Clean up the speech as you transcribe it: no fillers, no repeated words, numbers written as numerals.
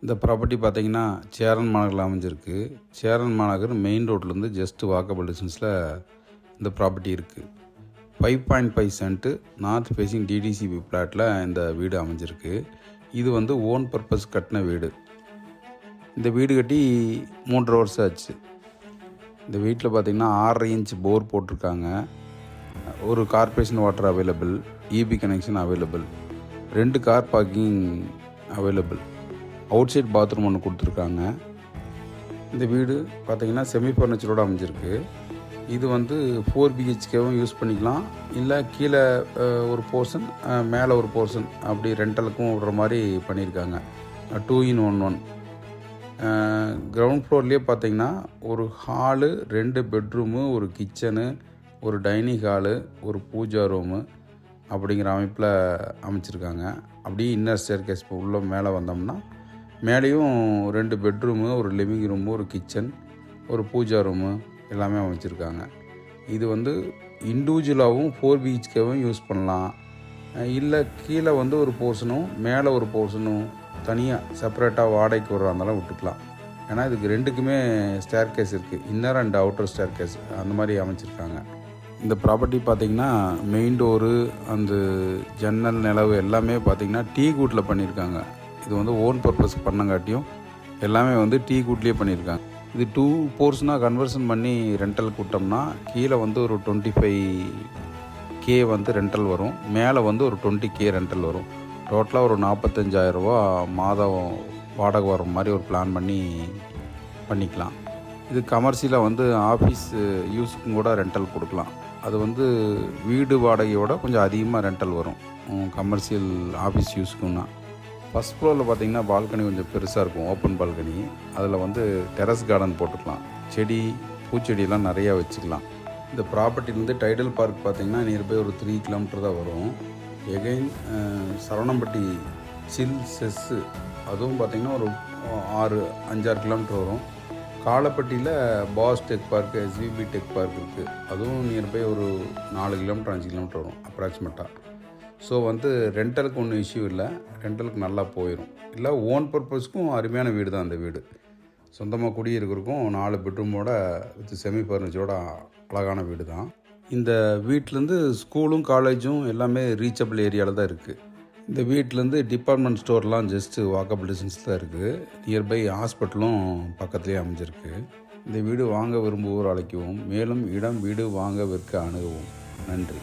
இந்த ப்ராப்பர்ட்டி பார்த்தீங்கன்னா சேரன் மாநகரில் அமைஞ்சிருக்கு. சேரன் மாநகர் மெயின் ரோட்லேருந்து ஜஸ்ட் வாக்கபிள் டிஸ்டன்ஸில் இந்த ப்ராப்பர்ட்டி இருக்குது. 5.5 சென்ட்டு நார்த் ஃபேஸிங் டிடிசிபி பிளாட்டில் இந்த வீடு அமைஞ்சிருக்கு. இது வந்து ஓன் பர்பஸ் கட்டின வீடு. இந்த வீடு கட்டி 3.5 வருஷம் ஆச்சு. இந்த வீட்டில் பார்த்திங்கன்னா 6.5 இன்ச் போர் போட்டிருக்காங்க. ஒரு corporation water available, EB connection available, 2 car parking available, outside bathroom ஒன்று கொடுத்துருக்காங்க. இந்த வீடு பார்த்திங்கன்னா செமி ஃபர்னிச்சரோடு அமைஞ்சிருக்கு. இது வந்து 4 பிஹெச்கேவும் யூஸ் பண்ணிக்கலாம், இல்லை கீழே ஒரு போர்ஷன் மேலே ஒரு போர்ஷன் அப்படி ரெண்டலுக்கும் விடுற மாதிரி பண்ணியிருக்காங்க. 2 in 1. கிரவுண்ட் ஃப்ளோர்லேயே பார்த்திங்கன்னா ஒரு ஹாலு, 2 பெட்ரூமு, ஒரு கிச்சனு, ஒரு டைனிங் ஹாலு, ஒரு பூஜா ரூமு அப்படிங்கிற அமைப்பில் அமைச்சிருக்காங்க. அப்படியே இன்னர் ஸ்டேர்கேஸ் உள்ள மேலே வந்தோம்னா மேலேயும் 2 பெட்ரூமு, ஒரு லிவிங் ரூமு, ஒரு கிச்சன், ஒரு பூஜா ரூமு எல்லாமே அமைச்சிருக்காங்க. இது வந்து இண்டிவிஜுவலாகவும் 4 பிஹெச்கேவும் யூஸ் பண்ணலாம், இல்லை கீழே வந்து ஒரு போர்ஷனும் மேலே ஒரு போர்ஷனும் தனியாக செப்பரேட்டாக வாடகைக்கு வர்றா இருந்தாலும் விட்டுக்கலாம். ஏன்னா இதுக்கு 2க்குமே ஸ்டேர்கேஸ் இருக்குது, இன்னர் அண்ட் அவுட்டர் ஸ்டேர்கேஸ் அந்த மாதிரி அமைச்சிருக்காங்க. இந்த ப்ராப்பர்ட்டி பார்த்திங்கன்னா மெயின் டோரு, அந்த ஜன்னல், நிலவு எல்லாமே பார்த்திங்கன்னா டீ கூட்டில் பண்ணியிருக்காங்க. இது வந்து ஓன் பர்பஸ் பண்ணங்காட்டியும் எல்லாமே வந்து டீ கூட்லேயே பண்ணியிருக்காங்க. இது 2 போர்ஷனாக கன்வர்ஷன் பண்ணி ரெண்டல் கூட்டோம்னா கீழே வந்து ஒரு 25K வந்து ரெண்டல் வரும், மேலே வந்து ஒரு 20K ரெண்டல் வரும். டோட்டலாக ஒரு 45,000 ரூபா மாதம் வாடகை வர மாதிரி ஒரு பிளான் பண்ணிக்கலாம். இது கமர்ஷியலாக வந்து ஆஃபீஸ் யூஸுக்கும் கூட ரெண்டல் கொடுக்கலாம். அது வந்து வீடு வாடகையோட கொஞ்சம் அதிகமாக ரெண்டல் வரும் கமர்ஷியல் ஆஃபீஸ் யூஸுக்குன்னா. ஃபஸ்ட் ஃப்ளோரில் பார்த்திங்கன்னா பால்கனி கொஞ்சம் பெருசாக இருக்கும், ஓப்பன் பால்கனி. அதில் வந்து டெரஸ் கார்டன் போட்டுக்கலாம், செடி பூச்செடியெல்லாம் நிறையா வச்சுக்கலாம். இந்த ப்ராப்பர்ட்டிலேருந்து டைடல் பார்க் பார்த்திங்கன்னா நியர்பை ஒரு 3 கிலோமீட்டர் தான் வரும். எகைன் சரவணம்பட்டி சில் செஸ்ஸு அதுவும் பார்த்திங்கன்னா ஒரு 5-6 கிலோமீட்டர் வரும். காலப்பட்டியில் pass tech park, SVP tech park இருக்குது, அதுவும் நியர்பை ஒரு 4 கிலோமீட்டர் 5 கிலோமீட்டர் வரும் அப்ராக்சிமேட்டாக. ஸோ வந்து ரெண்டலுக்கு ஒன்றும் இஷ்யூ இல்லை, ரெண்டலுக்கு நல்லா போயிடும். இல்லை ஓன் பர்பஸ்க்கும் அருமையான வீடு தான் இந்த வீடு. சொந்தமாக குடியிருக்கிறதுக்கும் 4 பெட்ரூமோட வித் செமி ஃபர்னிச்சரோட அழகான வீடு தான். இந்த வீட்டிலேருந்து ஸ்கூலும் காலேஜும் எல்லாமே ரீச்சபிள் ஏரியாவில் தான் இருக்குது. இந்த வீட்டிலேருந்து டிபார்ட்மெண்ட் ஸ்டோர்லாம் ஜஸ்ட்டு வாக்கபிள் டிஸ்டன்ஸ் தான் இருக்குது. நியர்பை ஹாஸ்பிட்டலும் பக்கத்துலேயே அமைஞ்சிருக்கு. இந்த வீடு வாங்க விரும்புவோர் அழைக்கவும், மேலும் இடம் வீடு வாங்க விற்க அணுகவும். நன்றி.